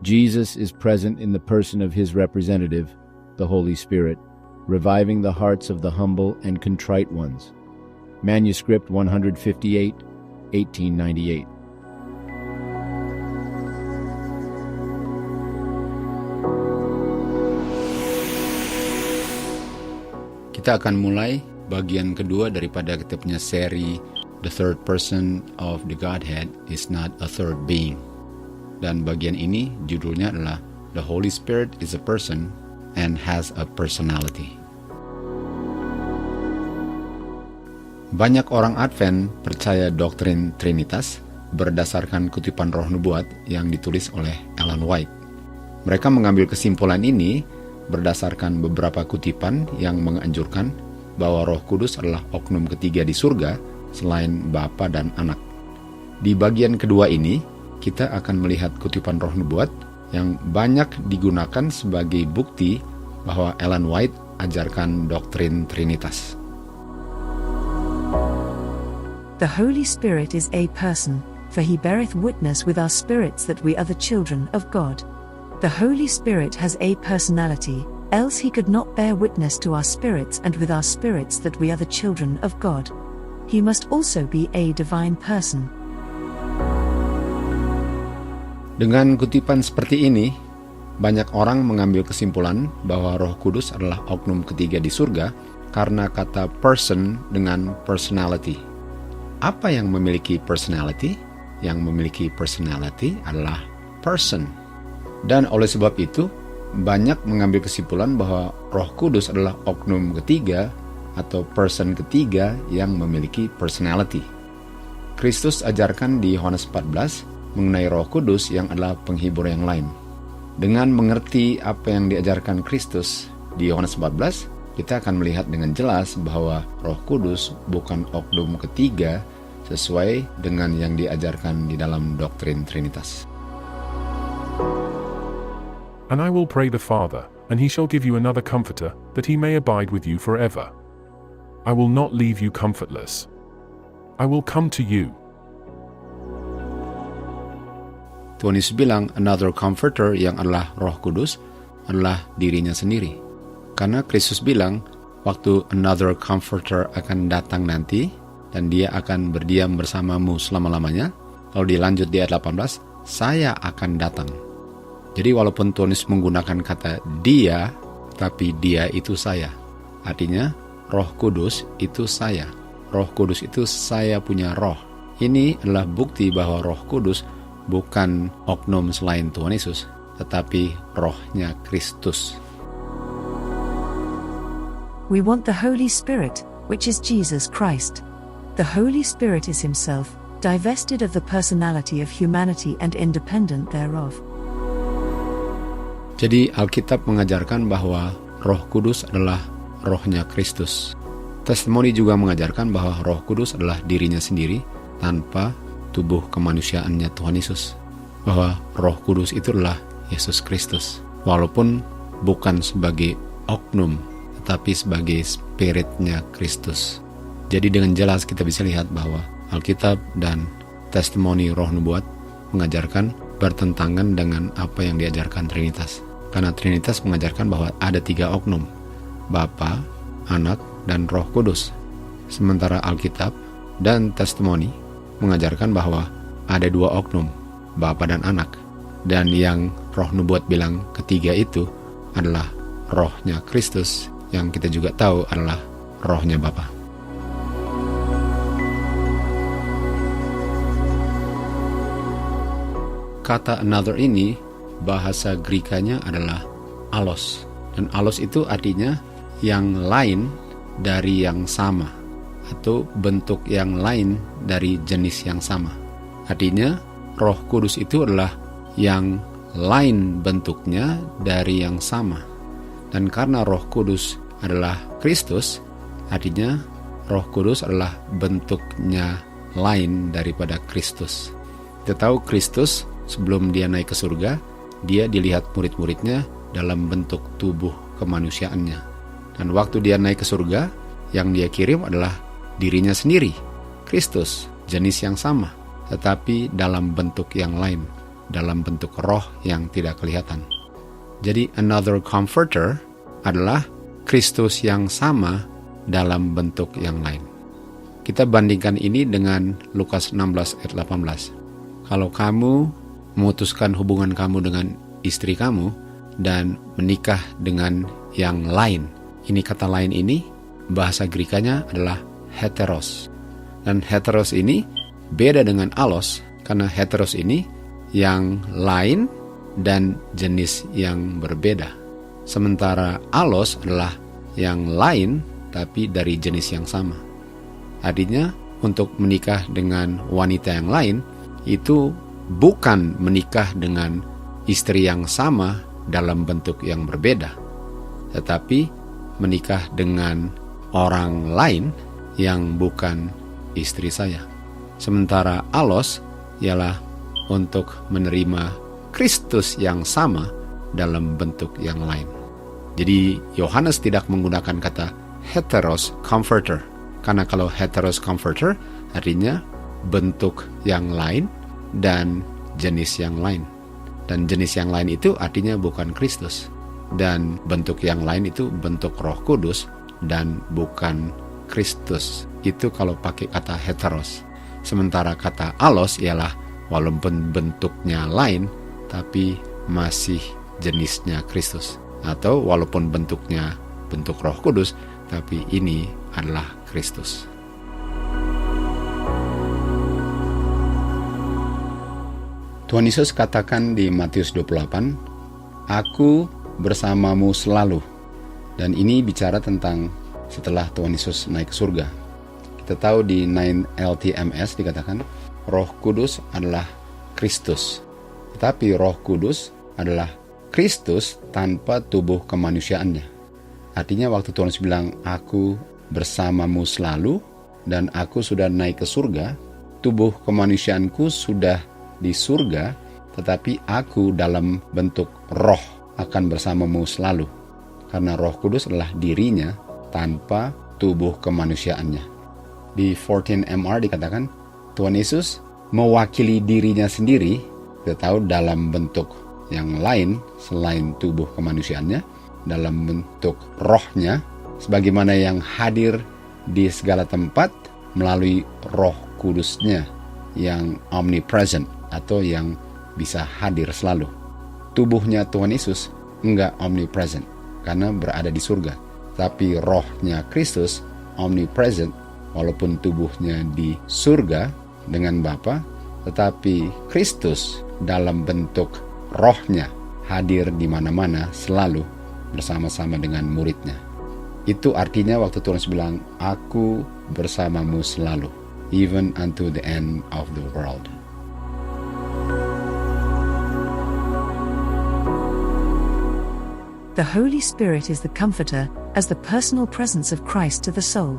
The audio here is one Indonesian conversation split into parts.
Jesus is present in the person of his representative, the Holy Spirit, reviving the hearts of the humble and contrite ones. Manuscript 158, 1898. Kita akan mulai bagian kedua daripada kita punya seri The Third Person of the Godhead is Not a Third Being. Dan bagian ini judulnya adalah The Holy Spirit is a Person and has a Personality. Banyak orang Advent percaya doktrin Trinitas berdasarkan kutipan Roh Nubuat yang ditulis oleh Ellen White. Mereka mengambil kesimpulan ini berdasarkan beberapa kutipan yang menganjurkan bahwa Roh Kudus adalah oknum ketiga di surga selain Bapa dan Anak. Di bagian kedua ini, kita akan melihat kutipan Roh Nubuat yang banyak digunakan sebagai bukti bahwa Ellen White ajarkan doktrin Trinitas. The Holy Spirit is a person, for he beareth witness with our spirits that we are the children of God. The Holy Spirit has a personality, else he could not bear witness to our spirits and with our spirits that we are the children of God. He must also be a divine person. Dengan kutipan seperti ini, banyak orang mengambil kesimpulan bahwa Roh Kudus adalah oknum ketiga di surga karena kata person dengan personality. Apa yang memiliki personality? Yang memiliki personality adalah person. Dan oleh sebab itu, banyak mengambil kesimpulan bahwa Roh Kudus adalah oknum ketiga atau person ketiga yang memiliki personality. Kristus ajarkan di Yohanes 14 mengenai Roh Kudus yang adalah penghibur yang lain. Dengan mengerti apa yang diajarkan Kristus di Yohanes 14, kita akan melihat dengan jelas bahwa Roh Kudus bukan oknum ketiga sesuai dengan yang diajarkan di dalam doktrin Trinitas. And I will pray the Father, and he shall give you another Comforter, that he may abide with you forever. I will not leave you comfortless. I will come to you. Tuhan Yesus bilang another Comforter yang adalah Roh Kudus adalah dirinya sendiri. Karena Kristus bilang waktu another Comforter akan datang nanti dan dia akan berdiam bersamamu selama-lamanya. Lalu dilanjut di ayat 18, saya akan datang. Jadi walaupun Tuhan Yesus menggunakan kata dia, tapi dia itu saya. Artinya, Roh Kudus itu saya. Roh Kudus itu saya punya roh. Ini adalah bukti bahwa Roh Kudus bukan oknum selain Tuhan Yesus, tetapi rohnya Kristus. We want the Holy Spirit, which is Jesus Christ. The Holy Spirit is himself, divested of the personality of humanity and independent thereof. Jadi Alkitab mengajarkan bahwa Roh Kudus adalah rohnya Kristus. Testimoni juga mengajarkan bahwa Roh Kudus adalah dirinya sendiri tanpa tubuh kemanusiaannya Tuhan Yesus. Bahwa Roh Kudus itu adalah Yesus Kristus. Walaupun bukan sebagai oknum, tetapi sebagai spiritnya Kristus. Jadi dengan jelas kita bisa lihat bahwa Alkitab dan testimoni Roh Nubuat mengajarkan bertentangan dengan apa yang diajarkan Trinitas. Karena Trinitas mengajarkan bahwa ada 3 oknum, Bapa, Anak, dan Roh Kudus. Sementara Alkitab dan testimoni mengajarkan bahwa ada 2 oknum, Bapa dan Anak. Dan yang Roh Nubuat bilang ketiga itu adalah rohnya Kristus, yang kita juga tahu adalah rohnya Bapa. Kata another ini, bahasa Grekanya adalah allos. Dan allos itu artinya yang lain dari yang sama, atau bentuk yang lain dari jenis yang sama. Artinya, Roh Kudus itu adalah yang lain bentuknya dari yang sama. Dan karena Roh Kudus adalah Kristus, artinya Roh Kudus adalah bentuknya lain daripada Kristus. Kita tahu Kristus sebelum dia naik ke surga, dia dilihat murid-muridnya dalam bentuk tubuh kemanusiaannya. Dan waktu dia naik ke surga, yang dia kirim adalah dirinya sendiri, Kristus, jenis yang sama, tetapi dalam bentuk yang lain. dalam bentuk roh yang tidak kelihatan. Jadi another comforter adalah Kristus yang sama dalam bentuk yang lain. Kita bandingkan ini dengan Lukas 16 ayat 18. Kalau kamu memutuskan hubungan kamu dengan istri kamu dan menikah dengan yang lain, ini kata lain ini bahasa Grekanya adalah heteros. Dan heteros ini beda dengan alos, karena heteros ini yang lain dan jenis yang berbeda. Sementara alos adalah yang lain tapi dari jenis yang sama. Artinya untuk menikah dengan wanita yang lain itu bukan menikah dengan istri yang sama dalam bentuk yang berbeda, tetapi menikah dengan orang lain yang bukan istri saya. Sementara alos ialah untuk menerima Kristus yang sama dalam bentuk yang lain. Jadi Yohanes tidak menggunakan kata heteros comforter, karena kalau heteros comforter artinya bentuk yang lain dan jenis yang lain. Dan jenis yang lain itu artinya bukan Kristus. Dan bentuk yang lain itu bentuk Roh Kudus dan bukan Kristus. Itu kalau pakai kata heteros. Sementara kata alos ialah walaupun bentuknya lain tapi masih jenisnya Kristus. Atau walaupun bentuknya bentuk Roh Kudus tapi ini adalah Kristus. Tuhan Yesus katakan di Matius 28, Aku bersamamu selalu. Dan ini bicara tentang setelah Tuhan Yesus naik ke surga. Kita tahu di 9 LTMS dikatakan, Roh Kudus adalah Kristus. Tetapi Roh Kudus adalah Kristus tanpa tubuh kemanusiaannya. Artinya waktu Tuhan Yesus bilang, Aku bersamamu selalu, dan aku sudah naik ke surga, tubuh kemanusiaanku sudah di surga, tetapi aku dalam bentuk roh akan bersamamu selalu. Karena Roh Kudus adalah dirinya tanpa tubuh kemanusiaannya. Di 14 MR dikatakan, Tuhan Yesus mewakili dirinya sendiri, kita tahu dalam bentuk yang lain selain tubuh kemanusiaannya, dalam bentuk rohnya, sebagaimana yang hadir di segala tempat melalui Roh Kudusnya yang omnipresent atau yang bisa hadir selalu. Tubuhnya Tuhan Yesus enggak omnipresent karena berada di surga. Tapi rohnya Kristus omnipresent walaupun tubuhnya di surga dengan Bapa, tetapi Kristus dalam bentuk rohnya hadir di mana-mana selalu bersama-sama dengan muridnya. Itu artinya waktu Tuhan bilang, Aku bersamamu selalu, even unto the end of the world. The Holy Spirit is the Comforter, as the personal presence of Christ to the soul.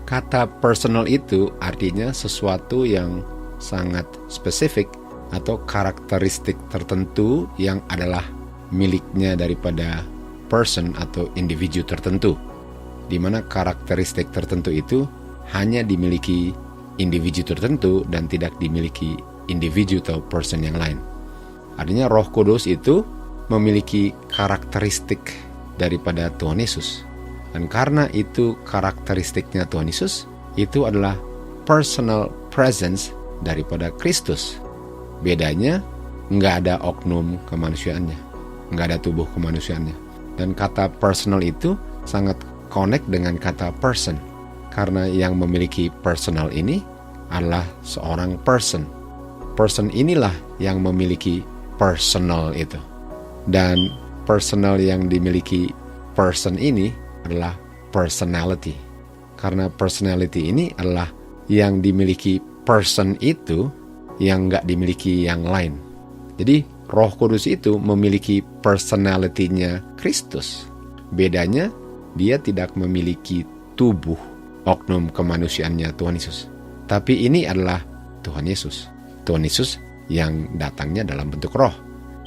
Kata personal itu artinya sesuatu yang sangat spesifik atau karakteristik tertentu yang adalah miliknya daripada person atau individu tertentu, di mana karakteristik tertentu itu hanya dimiliki individu tertentu dan tidak dimiliki individu atau person yang lain. Artinya Roh Kudus itu memiliki karakteristik daripada Tuhan Yesus. Dan karena itu karakteristiknya Tuhan Yesus, itu adalah personal presence daripada Kristus. Bedanya, nggak ada oknum kemanusiaannya, nggak ada tubuh kemanusiaannya. Dan kata personal itu sangat connect dengan kata person. Karena yang memiliki personal ini adalah seorang person. Person inilah yang memiliki personal itu. Dan personal yang dimiliki person ini adalah personality. Karena personality ini adalah yang dimiliki person itu yang nggak dimiliki yang lain. Jadi Roh Kudus itu memiliki personality-nya Kristus. Bedanya dia tidak memiliki tubuh oknum kemanusiaannya Tuhan Yesus. Tapi ini adalah Tuhan Yesus. Tuhan Yesus yang datangnya dalam bentuk roh.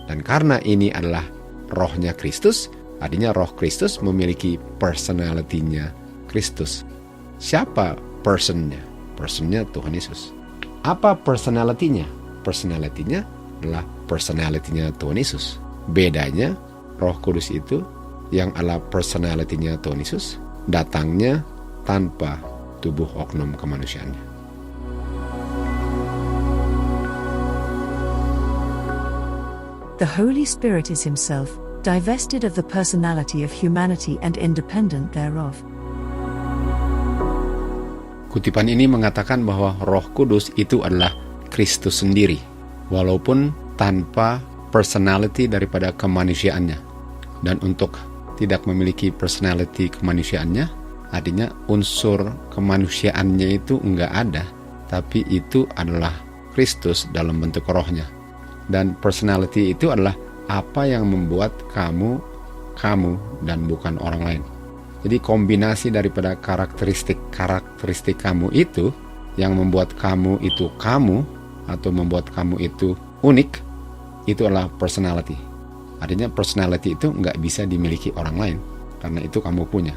Dan karena ini adalah rohnya Kristus, artinya Roh Kristus memiliki personality-nya Kristus. Siapa personnya? Personnya Tuhan Yesus. Apa personality-nya? Personality-nya adalah personality-nya Tuhan Yesus. Bedanya, Roh Kudus itu yang adalah personality-nya Tuhan Yesus, datangnya tanpa tubuh oknum kemanusiaannya. The Holy Spirit is himself, divested of the personality of humanity and independent thereof. Kutipan ini mengatakan bahwa Roh Kudus itu adalah Kristus sendiri, walaupun tanpa personality daripada kemanusiaannya. Dan untuk tidak memiliki personality kemanusiaannya, artinya unsur kemanusiaannya itu enggak ada, tapi itu adalah Kristus dalam bentuk rohnya. Dan personality itu adalah apa yang membuat kamu dan bukan orang lain. Jadi kombinasi daripada karakteristik kamu itu yang membuat kamu itu kamu atau membuat kamu itu unik, itu adalah personality. Artinya personality itu nggak bisa dimiliki orang lain karena itu kamu punya.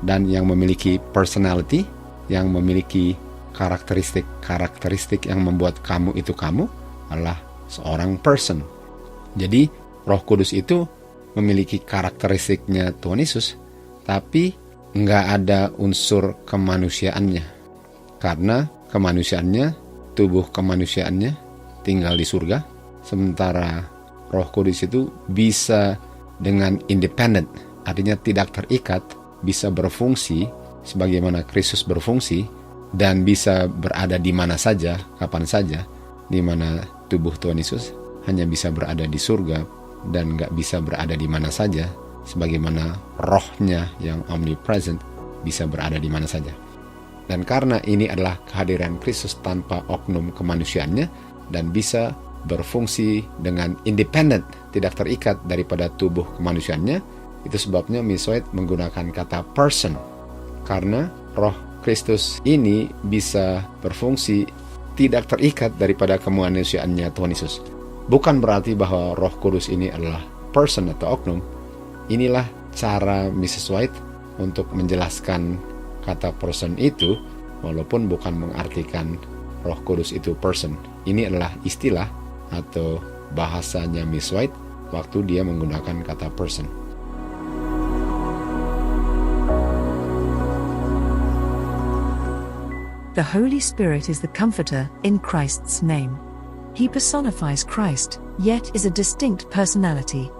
Dan yang memiliki personality, yang memiliki karakteristik yang membuat kamu itu kamu adalah seorang person. Jadi Roh Kudus itu memiliki karakteristiknya Tuhan Yesus, tapi nggak ada unsur kemanusiaannya. Karena kemanusiaannya, tubuh kemanusiaannya tinggal di surga, sementara Roh Kudus itu bisa dengan independen, artinya tidak terikat, bisa berfungsi sebagaimana Kristus berfungsi, dan bisa berada di mana saja, kapan saja, di mana tubuh Tuhan Yesus hanya bisa berada di surga dan nggak bisa berada di mana saja, sebagaimana rohnya yang omnipresent bisa berada di mana saja. Dan karena ini adalah kehadiran Kristus tanpa oknum kemanusiaannya dan bisa berfungsi dengan independen, tidak terikat daripada tubuh kemanusiaannya, itu sebabnya Miss White menggunakan kata person. Karena roh Kristus ini bisa berfungsi tidak terikat daripada kemanusiaannya Tuhan Yesus. Bukan berarti bahwa Roh Kudus ini adalah person atau oknum. Inilah cara Mrs. White untuk menjelaskan kata person itu, walaupun bukan mengartikan Roh Kudus itu person. Ini adalah istilah atau bahasanya Miss White waktu dia menggunakan kata person. The Holy Spirit is the Comforter in Christ's name. He personifies Christ, yet is a distinct personality.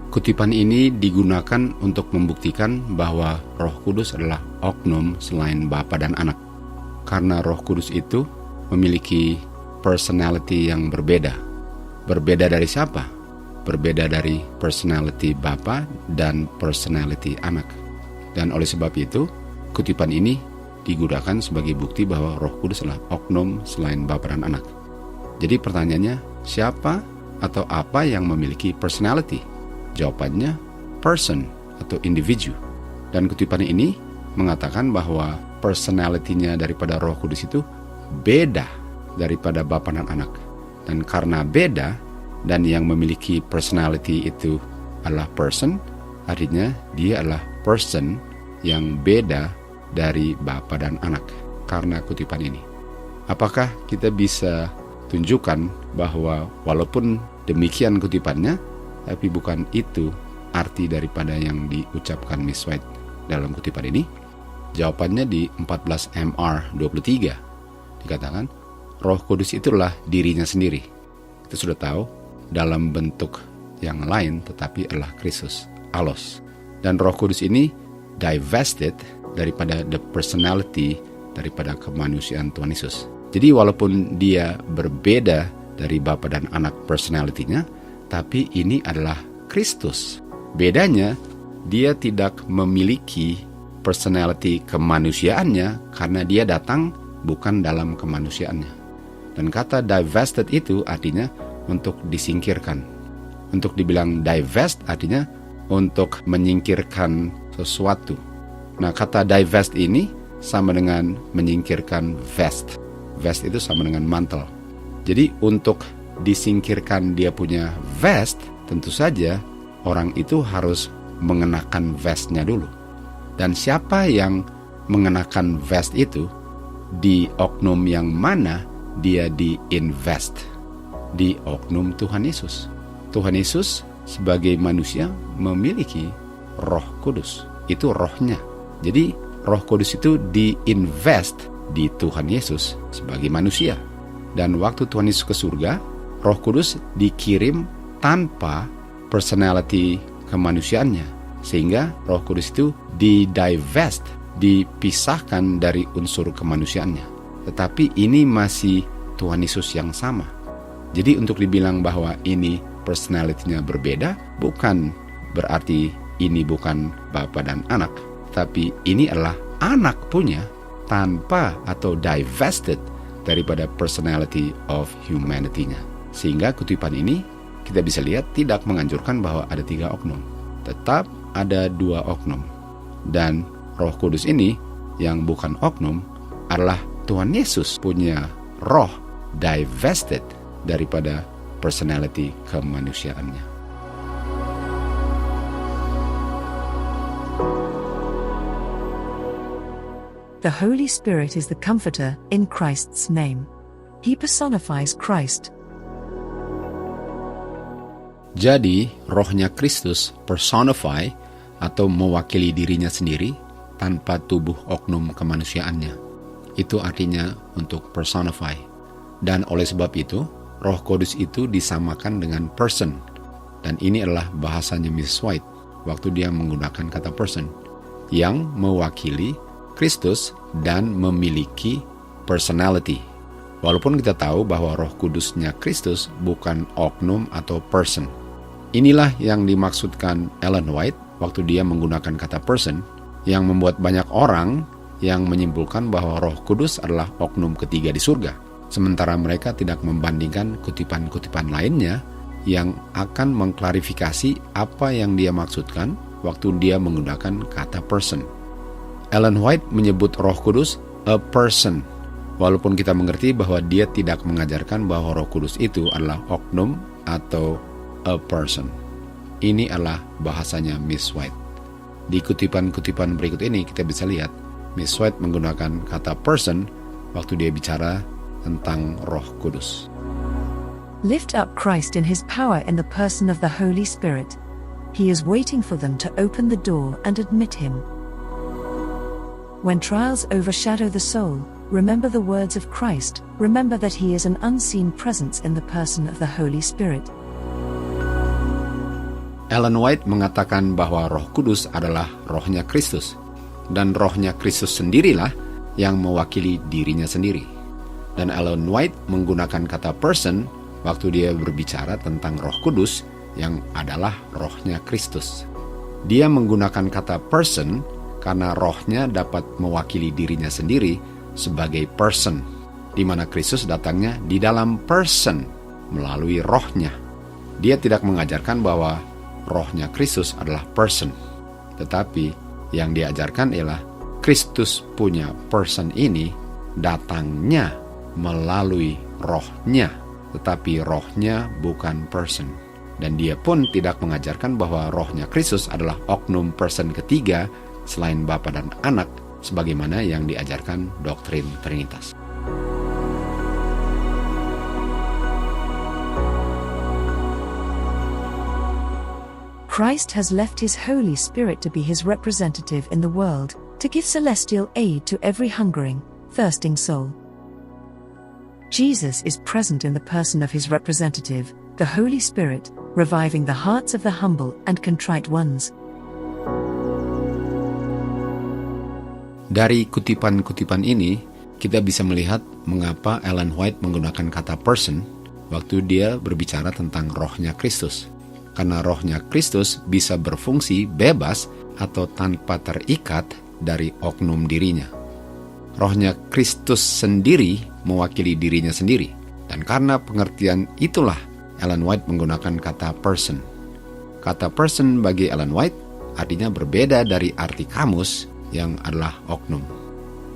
Kutipan ini digunakan untuk membuktikan bahwa Roh Kudus adalah oknum selain Bapa dan Anak. Karena Roh Kudus itu memiliki personality yang berbeda. Berbeda dari siapa? Berbeda dari personality Bapa dan personality Anak. Dan oleh sebab itu, kutipan ini digunakan sebagai bukti bahwa Roh Kudus adalah oknum selain Bapa dan Anak. Jadi pertanyaannya, siapa atau apa yang memiliki personality? Jawabannya, person atau individu. Dan kutipan ini mengatakan bahwa personality-nya daripada Roh Kudus itu beda daripada Bapa dan Anak. Dan karena beda, dan yang memiliki personality itu adalah person, artinya dia adalah person yang beda dari Bapa dan Anak karena kutipan ini. Apakah kita bisa tunjukkan bahwa walaupun demikian kutipannya, tapi bukan itu arti daripada yang diucapkan Miss White dalam kutipan ini? Jawabannya di 14 MR 23 dikatakan, Roh Kudus itulah dirinya sendiri. Kita sudah tahu dalam bentuk yang lain tetapi adalah Kristus, Allos. Dan Roh Kudus ini divested daripada the personality daripada kemanusiaan Tuhan Yesus. Jadi walaupun dia berbeda dari Bapa dan Anak personality-nya, tapi ini adalah Kristus. Bedanya, dia tidak memiliki personality kemanusiaannya karena dia datang bukan dalam kemanusiaannya. Dan kata divested itu artinya untuk disingkirkan. Untuk dibilang divest artinya untuk menyingkirkan sesuatu. Nah, kata divest ini sama dengan menyingkirkan vest. Vest itu sama dengan mantel. Jadi untuk disingkirkan dia punya vest, tentu saja orang itu harus mengenakan vestnya dulu. Dan siapa yang mengenakan vest itu, di oknum yang mana dia di-invest? Di oknum Tuhan Yesus. Tuhan Yesus sebagai manusia memiliki Roh Kudus. Itu rohnya. Jadi Roh Kudus itu di-invest di Tuhan Yesus sebagai manusia. Dan waktu Tuhan Yesus ke surga, Roh Kudus dikirim tanpa personality kemanusiaannya. Sehingga Roh Kudus itu di-divest, dipisahkan dari unsur kemanusiaannya. Tetapi ini masih Tuhan Yesus yang sama. Jadi untuk dibilang bahwa ini personality-nya berbeda, bukan berarti ini bukan Bapa dan Anak. Tapi ini adalah Anak punya tanpa atau divested daripada personality of humanity-nya. Sehingga kutipan ini kita bisa lihat tidak menganjurkan bahwa ada 3 oknum. Tetap ada 2 oknum. Dan Roh Kudus ini yang bukan oknum adalah Tuhan Yesus punya roh divested daripada personality kemanusiaannya. The Holy Spirit is the Comforter in Christ's name. He personifies Christ. Jadi, rohnya Kristus personify atau mewakili dirinya sendiri tanpa tubuh oknum kemanusiaannya. Itu artinya untuk personify. Dan oleh sebab itu, Roh Kudus itu disamakan dengan person. Dan ini adalah bahasanya Mrs. White waktu dia menggunakan kata person, yang mewakili Kristus dan memiliki personality. Walaupun kita tahu bahwa Roh Kudusnya Kristus bukan oknum atau person. Inilah yang dimaksudkan Ellen White waktu dia menggunakan kata person, yang membuat banyak orang yang menyimpulkan bahwa Roh Kudus adalah oknum ketiga di surga. Sementara mereka tidak membandingkan kutipan-kutipan lainnya yang akan mengklarifikasi apa yang dia maksudkan waktu dia menggunakan kata person. Ellen White menyebut Roh Kudus a person, walaupun kita mengerti bahwa dia tidak mengajarkan bahwa Roh Kudus itu adalah oknum atau a person. Ini adalah bahasanya Miss White. Di kutipan-kutipan berikut ini kita bisa lihat Miss White menggunakan kata person waktu dia bicara tentang Roh Kudus. Lift up Christ in his power in the person of the Holy Spirit. He is waiting for them to open the door and admit him. When trials overshadow the soul, remember the words of Christ. Remember that he is an unseen presence in the person of the Holy Spirit. Ellen White mengatakan bahwa Roh Kudus adalah rohnya Kristus, dan rohnya Kristus sendirilah yang mewakili dirinya sendiri. Dan Ellen White menggunakan kata person waktu dia berbicara tentang Roh Kudus yang adalah rohnya Kristus. Dia menggunakan kata person karena rohnya dapat mewakili dirinya sendiri sebagai person, di mana Kristus datangnya di dalam person melalui rohnya. Dia tidak mengajarkan bahwa rohnya Kristus adalah person, tetapi yang diajarkan ialah Kristus punya person ini datangnya melalui rohnya, tetapi rohnya bukan person. Dan dia pun tidak mengajarkan bahwa rohnya Kristus adalah oknum person ketiga selain Bapa dan Anak, sebagaimana yang diajarkan doktrin Trinitas. Christ has left his Holy Spirit to be his representative in the world, to give celestial aid to every hungering, thirsting soul. Jesus is present in the person of his representative, the Holy Spirit, reviving the hearts of the humble and contrite ones. Dari kutipan-kutipan ini, kita bisa melihat mengapa Ellen White menggunakan kata person waktu dia berbicara tentang rohnya Kristus. Karena rohnya Kristus bisa berfungsi bebas atau tanpa terikat dari oknum dirinya. Rohnya Kristus sendiri mewakili dirinya sendiri. Dan karena pengertian itulah Ellen White menggunakan kata person. Kata person bagi Ellen White artinya berbeda dari arti kamus yang adalah oknum.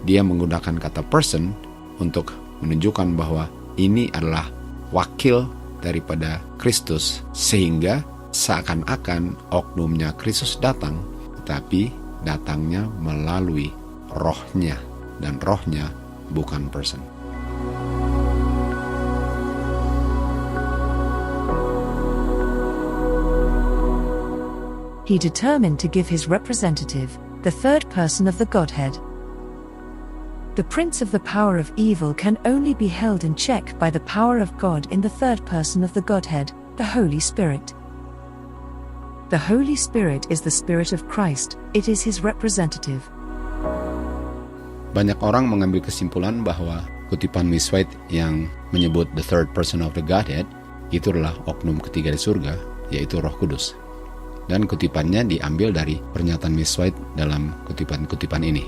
Dia menggunakan kata person untuk menunjukkan bahwa ini adalah wakil daripada Kristus, sehingga seakan-akan oknumnya Kristus datang, tetapi datangnya melalui rohnya, dan rohnya bukan person. He determined to give his representative, the third person of the Godhead. The prince of the power of evil can only be held in check by the power of God in the third person of the Godhead, the Holy Spirit. The Holy Spirit is the Spirit of Christ, it is his representative. Banyak orang mengambil kesimpulan bahwa kutipan Miss White yang menyebut the third person of the Godhead itu adalah oknum ketiga di surga, yaitu Roh Kudus. Dan kutipannya diambil dari pernyataan Miss White dalam kutipan-kutipan ini.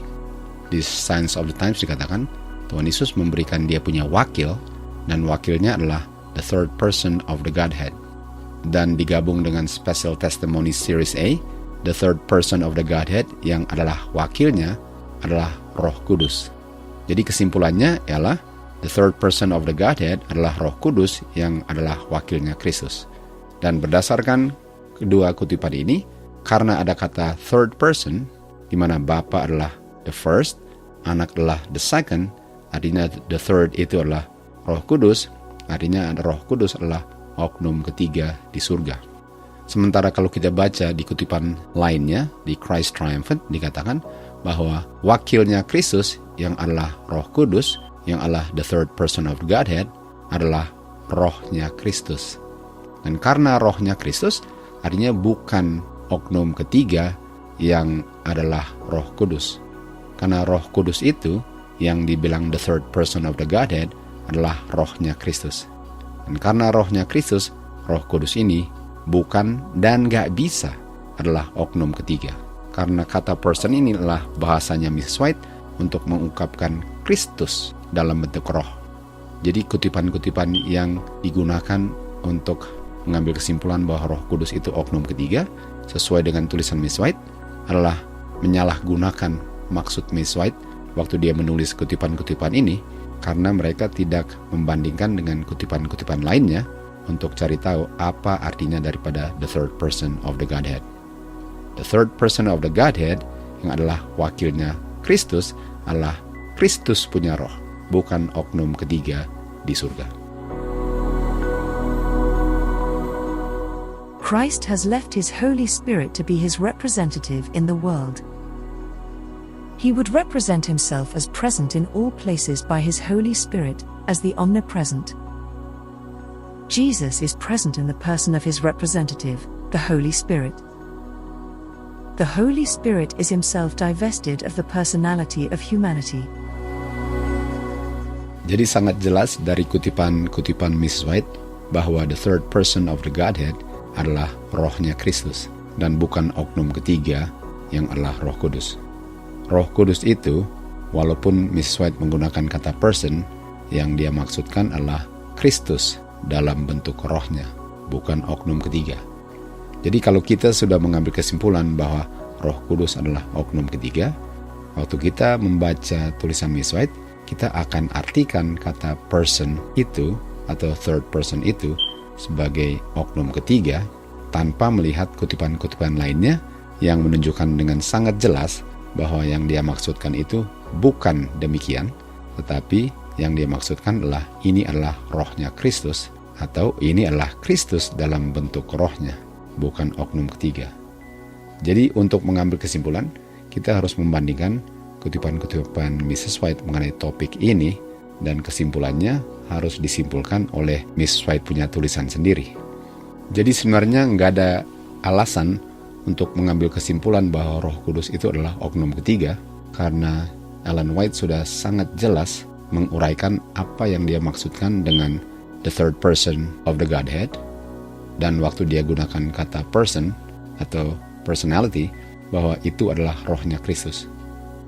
Di Signs of the Times dikatakan, Tuhan Yesus memberikan dia punya wakil, dan wakilnya adalah the third person of the Godhead. Dan digabung dengan Special Testimony Series A, the third person of the Godhead yang adalah wakilnya adalah Roh Kudus. Jadi kesimpulannya ialah the third person of the Godhead adalah Roh Kudus yang adalah wakilnya Kristus. Dan berdasarkan kedua kutipan ini, karena ada kata third person, di mana Bapa adalah the first, Anak adalah the second, artinya the third itu adalah Roh Kudus, artinya Roh Kudus adalah oknum ketiga di surga. Sementara kalau kita baca di kutipan lainnya, di Christ Triumphant, dikatakan bahwa wakilnya Kristus yang adalah Roh Kudus, yang adalah the third person of Godhead, adalah rohnya Kristus. Dan karena rohnya Kristus, artinya bukan oknum ketiga yang adalah Roh Kudus. Karena Roh Kudus itu yang dibilang the third person of the Godhead adalah rohnya Kristus. Dan karena rohnya Kristus, Roh Kudus ini bukan dan gak bisa adalah oknum ketiga. Karena kata person ini adalah bahasanya Miss White untuk mengungkapkan Kristus dalam bentuk roh. Jadi kutipan-kutipan yang digunakan untuk mengambil kesimpulan bahwa Roh Kudus itu oknum ketiga, sesuai dengan tulisan Miss White, adalah menyalahgunakan maksud Miss White waktu dia menulis kutipan-kutipan ini, karena mereka tidak membandingkan dengan kutipan-kutipan lainnya untuk cari tahu apa artinya daripada the third person of the Godhead. The third person of the Godhead, yang adalah wakilnya Kristus, adalah Kristus punya roh, bukan oknum ketiga di surga. Christ has left his Holy Spirit to be his representative in the world. He would represent himself as present in all places by his Holy Spirit, as the omnipresent. Jesus is present in the person of his representative, the Holy Spirit. The Holy Spirit is himself divested of the personality of humanity. Jadi sangat jelas dari kutipan-kutipan Miss White bahwa the third person of the Godhead adalah rohnya Kristus dan bukan oknum ketiga yang adalah Roh Kudus. Roh Kudus itu, walaupun Miss White menggunakan kata person, yang dia maksudkan adalah Kristus dalam bentuk rohnya, bukan oknum ketiga. Jadi kalau kita sudah mengambil kesimpulan bahwa Roh Kudus adalah oknum ketiga, waktu kita membaca tulisan Miss White, kita akan artikan kata person itu atau third person itu sebagai oknum ketiga tanpa melihat kutipan-kutipan lainnya yang menunjukkan dengan sangat jelas bahwa yang dia maksudkan itu bukan demikian, tetapi yang dia maksudkan adalah ini adalah rohnya Kristus atau ini adalah Kristus dalam bentuk rohnya, bukan oknum ketiga. Jadi untuk mengambil kesimpulan, kita harus membandingkan kutipan-kutipan Mrs. White mengenai topik ini, dan kesimpulannya harus disimpulkan oleh Miss White punya tulisan sendiri. Jadi sebenarnya nggak ada alasan untuk mengambil kesimpulan bahwa Roh Kudus itu adalah oknum ketiga, karena Ellen White sudah sangat jelas menguraikan apa yang dia maksudkan dengan the third person of the Godhead, dan waktu dia gunakan kata person atau personality, bahwa itu adalah rohnya Kristus.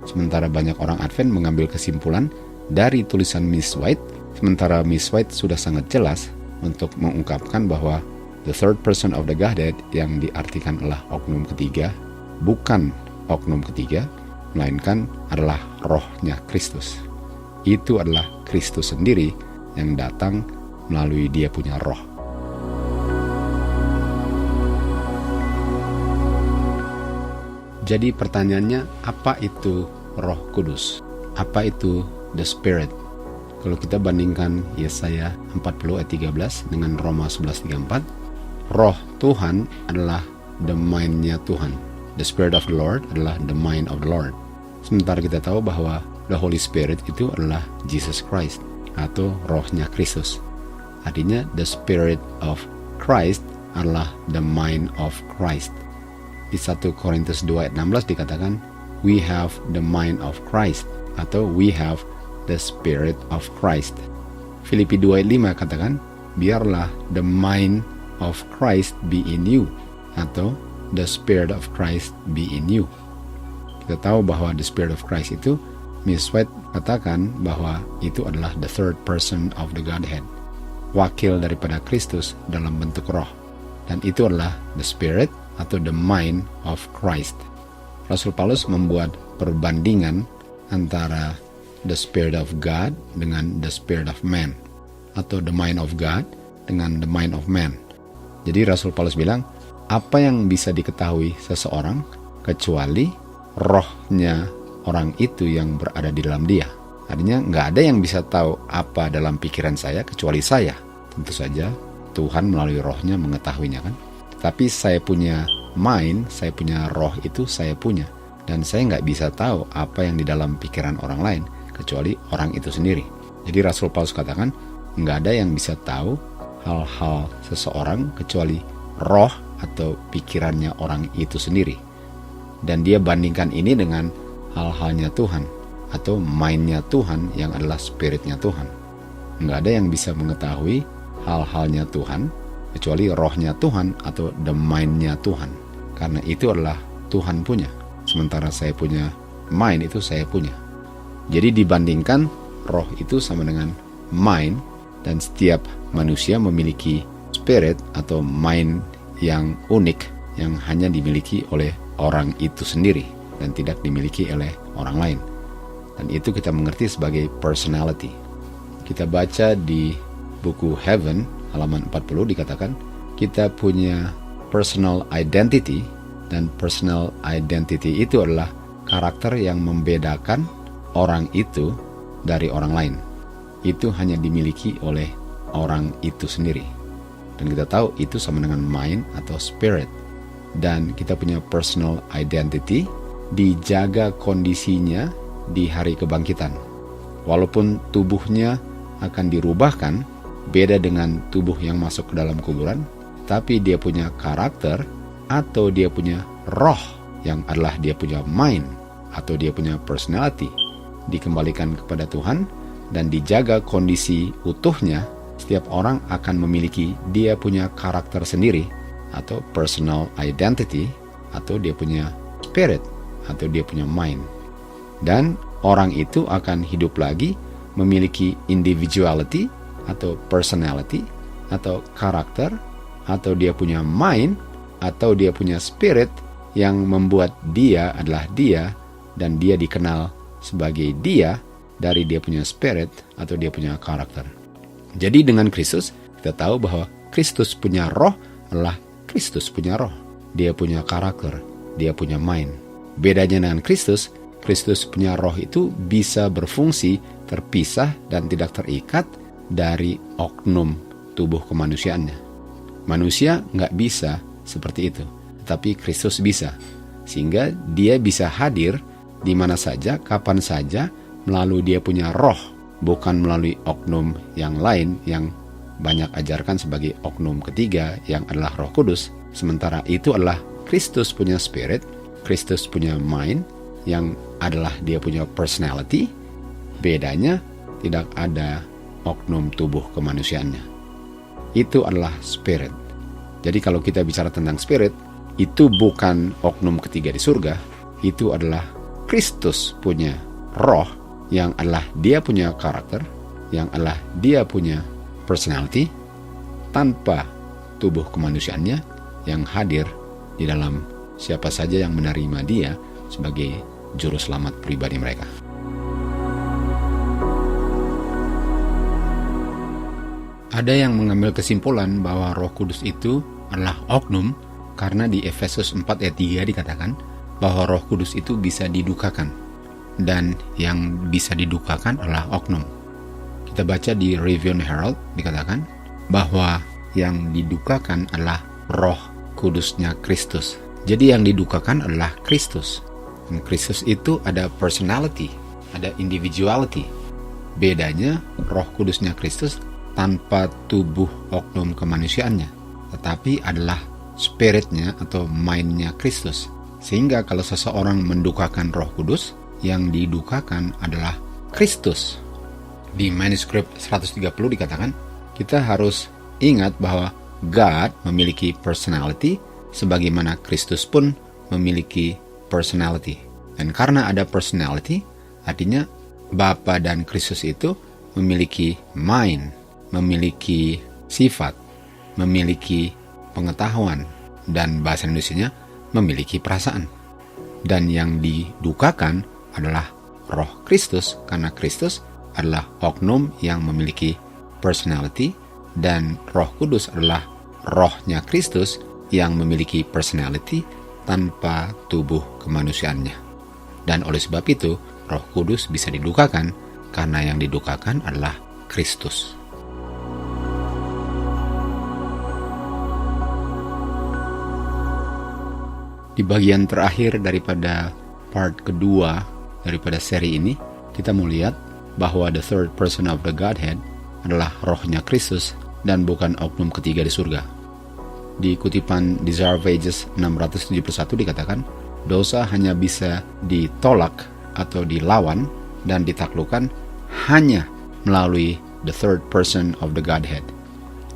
Sementara banyak orang Advent mengambil kesimpulan dari tulisan Miss White, sementara Miss White sudah sangat jelas untuk mengungkapkan bahwa the third person of the Godhead yang diartikan adalah oknum ketiga, bukan oknum ketiga, melainkan adalah rohnya Kristus. Itu adalah Kristus sendiri yang datang melalui dia punya roh. Jadi pertanyaannya, apa itu Roh Kudus. Apa itu the Spirit? Kalau kita bandingkan Yesaya 40 ayat 13 dengan Roma 11:34, Roh Tuhan adalah the mind-nya Tuhan. The Spirit of the Lord adalah the mind of the Lord. Sementara kita tahu bahwa the Holy Spirit itu adalah Jesus Christ atau rohnya Kristus. Artinya the Spirit of Christ adalah the mind of Christ. Di 1 Korintus 2 ayat 16 dikatakan, we have the mind of Christ atau we have the Spirit of Christ. Filipi 2 ayat 5 katakan, biarlah the mind of Christ be in you atau the Spirit of Christ be in you. Kita tahu bahwa the Spirit of Christ itu, Miss White katakan bahwa itu adalah the third person of the Godhead, wakil daripada Kristus dalam bentuk roh. Dan itu adalah the Spirit atau the mind of Christ. Rasul Paulus membuat perbandingan antara the Spirit of God dengan the Spirit of man, atau the mind of God dengan the mind of man. Jadi Rasul Paulus bilang, apa yang bisa diketahui seseorang kecuali rohnya orang itu yang berada di dalam dia. Artinya nggak ada yang bisa tahu apa dalam pikiran saya kecuali saya. Tentu saja Tuhan melalui rohnya mengetahuinya kan. Tapi saya punya mind, saya punya roh itu saya punya. Dan saya nggak bisa tahu apa yang di dalam pikiran orang lain kecuali orang itu sendiri. Jadi Rasul Paulus katakan, nggak ada yang bisa tahu hal-hal seseorang kecuali roh atau pikirannya orang itu sendiri. Dan dia bandingkan ini dengan hal-halnya Tuhan atau mind-nya Tuhan yang adalah spirit-nya Tuhan. Nggak ada yang bisa mengetahui hal-halnya Tuhan kecuali rohnya Tuhan atau the mind-nya Tuhan. Karena itu adalah Tuhan punya. Sementara saya punya mind, itu saya punya. Jadi dibandingkan roh itu sama dengan mind, dan setiap manusia memiliki spirit atau mind yang unik yang hanya dimiliki oleh orang itu sendiri dan tidak dimiliki oleh orang lain. Dan itu kita mengerti sebagai personality. Kita baca di buku Heaven halaman 40 dikatakan kita punya personal identity, dan personal identity itu adalah karakter yang membedakan orang itu dari orang lain. Itu hanya dimiliki oleh orang itu sendiri. Dan kita tahu itu sama dengan mind atau spirit. Dan kita punya personal identity dijaga kondisinya di hari kebangkitan. Walaupun tubuhnya akan dirubahkan, beda dengan tubuh yang masuk ke dalam kuburan, tapi dia punya karakter atau dia punya roh yang adalah dia punya mind atau dia punya personality dikembalikan kepada Tuhan dan dijaga kondisi utuhnya. Setiap orang akan memiliki dia punya karakter sendiri atau personal identity atau dia punya spirit atau dia punya mind. Dan orang itu akan hidup lagi memiliki individuality atau personality atau karakter atau dia punya mind atau dia punya spirit yang membuat dia adalah dia dan dia dikenal sebagai dia dari dia punya spirit atau dia punya karakter. Jadi dengan Kristus kita tahu bahwa Kristus punya roh adalah Kristus punya roh. Dia punya karakter, dia punya mind. Bedanya dengan Kristus, Kristus punya roh itu bisa berfungsi terpisah dan tidak terikat dari oknum tubuh kemanusiaannya. Manusia nggak bisa seperti itu, tetapi Kristus bisa. Sehingga dia bisa hadir di mana saja, kapan saja, melalui dia punya roh, bukan melalui oknum yang lain yang banyak ajarkan sebagai oknum ketiga yang adalah Roh Kudus. Sementara itu adalah Kristus punya spirit, Kristus punya mind, yang adalah dia punya personality. Bedanya tidak ada oknum tubuh kemanusiaannya. Itu adalah spirit. Jadi kalau kita bicara tentang spirit, itu bukan oknum ketiga di surga, itu adalah Kristus punya roh yang adalah dia punya karakter, yang adalah dia punya personality, tanpa tubuh kemanusiaannya yang hadir di dalam siapa saja yang menerima dia sebagai juru selamat pribadi mereka. Ada yang mengambil kesimpulan bahwa Roh Kudus itu adalah oknum karena di Efesus 4 ayat 3 dikatakan bahwa Roh Kudus itu bisa didukakan. dan yang bisa didukakan adalah oknum. Kita baca di Review and Herald dikatakan bahwa yang didukakan adalah Roh Kudusnya Kristus. Jadi yang didukakan adalah Kristus. Dan Kristus itu ada personality, ada individuality. Bedanya Roh Kudusnya Kristus tanpa tubuh oknum kemanusiaannya, tetapi adalah spiritnya atau mindnya Kristus. Sehingga kalau seseorang mendukakan Roh Kudus, yang didukakan adalah Kristus. Di manuskrip 130 dikatakan, kita harus ingat bahwa God memiliki personality, sebagaimana Kristus pun memiliki personality. Dan karena ada personality, artinya Bapa dan Kristus itu memiliki mind, memiliki sifat, memiliki pengetahuan, dan bahasa Indonesianya memiliki perasaan. Dan yang didukakan adalah Roh Kristus, karena Kristus adalah oknum yang memiliki personality, dan Roh Kudus adalah rohnya Kristus yang memiliki personality tanpa tubuh kemanusiaannya. Dan oleh sebab itu, Roh Kudus bisa didukakan karena yang didukakan adalah Kristus. Di bagian terakhir daripada part kedua daripada seri ini, kita mau lihat bahwa the third person of the Godhead adalah rohnya Kristus dan bukan oknum ketiga di surga. Di kutipan Desire of Ages 671 dikatakan, dosa hanya bisa ditolak atau dilawan dan ditaklukkan hanya melalui the third person of the Godhead.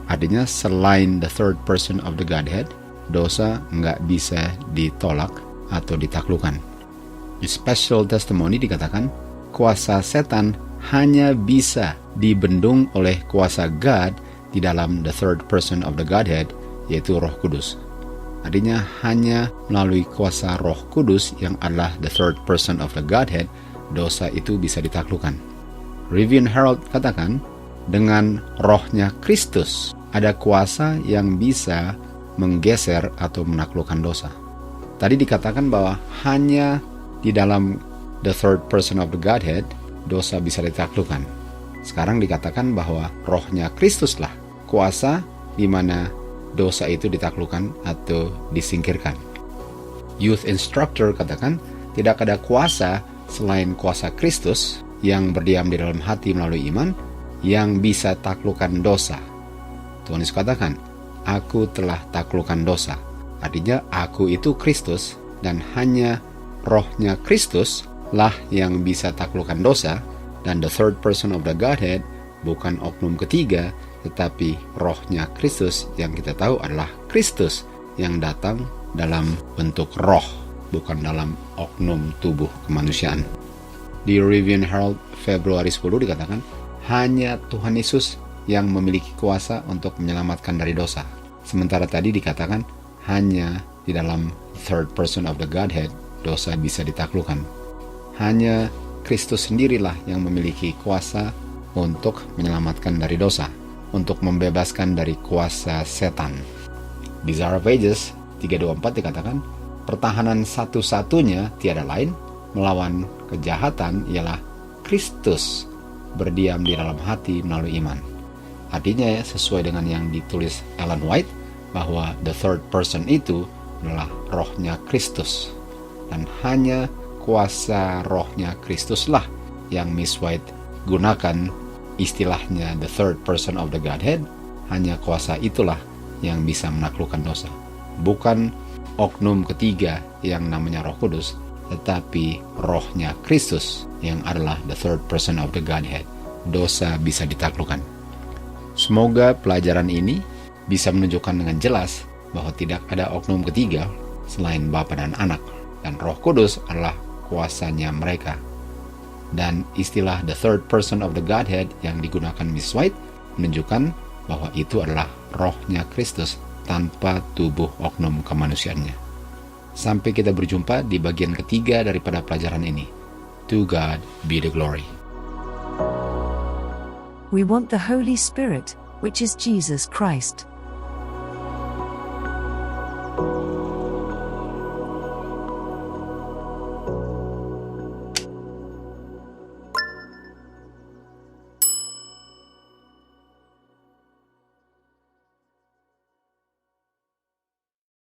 Artinya selain the third person of the Godhead, dosa nggak bisa ditolak atau ditaklukkan. Di Special Testimony dikatakan, kuasa setan hanya bisa dibendung oleh kuasa God di dalam the third person of the Godhead, yaitu Roh Kudus. Artinya hanya melalui kuasa Roh Kudus yang adalah the third person of the Godhead, dosa itu bisa ditaklukkan. Review and Herald katakan, dengan rohnya Kristus ada kuasa yang bisa menggeser atau menaklukkan dosa. Tadi dikatakan bahwa hanya di dalam the third person of the Godhead, dosa bisa ditaklukkan. Sekarang dikatakan bahwa rohnya Kristuslah kuasa di mana dosa itu ditaklukkan atau disingkirkan. Youth Instructor katakan, tidak ada kuasa selain kuasa Kristus yang berdiam di dalam hati melalui iman yang bisa taklukkan dosa. Tuhan Yesus katakan, aku telah taklukkan dosa. Artinya aku itu Kristus dan hanya rohnya Kristus lah yang bisa taklukkan dosa, dan the third person of the Godhead bukan oknum ketiga, tetapi rohnya Kristus yang kita tahu adalah Kristus yang datang dalam bentuk roh, bukan dalam oknum tubuh kemanusiaan. Di Review and Herald Februari 10 dikatakan, hanya Tuhan Yesus yang memiliki kuasa untuk menyelamatkan dari dosa. Sementara tadi dikatakan, hanya di dalam third person of the Godhead, dosa bisa ditaklukkan. Hanya Kristus sendirilah yang memiliki kuasa untuk menyelamatkan dari dosa, untuk membebaskan dari kuasa setan. Di Desire of Ages 324 dikatakan, pertahanan satu-satunya tiada lain melawan kejahatan ialah Kristus berdiam di dalam hati melalui iman. Artinya sesuai dengan yang ditulis Ellen White, bahwa the third person itu adalah rohnya Kristus. Dan hanya kuasa rohnya Kristuslah yang Miss White gunakan istilahnya the third person of the Godhead. Hanya kuasa itulah yang bisa menaklukkan dosa. Bukan oknum ketiga yang namanya Roh Kudus, tetapi rohnya Kristus yang adalah the third person of the Godhead. Dosa bisa ditaklukkan. Semoga pelajaran ini bisa menunjukkan dengan jelas bahwa tidak ada oknum ketiga selain Bapa dan Anak, dan Roh Kudus adalah kuasanya mereka. Dan istilah the third person of the Godhead yang digunakan Miss White menunjukkan bahwa itu adalah rohnya Kristus tanpa tubuh oknum kemanusiaannya. Sampai kita berjumpa di bagian ketiga daripada pelajaran ini. To God be the glory. We want the Holy Spirit, which is Jesus Christ.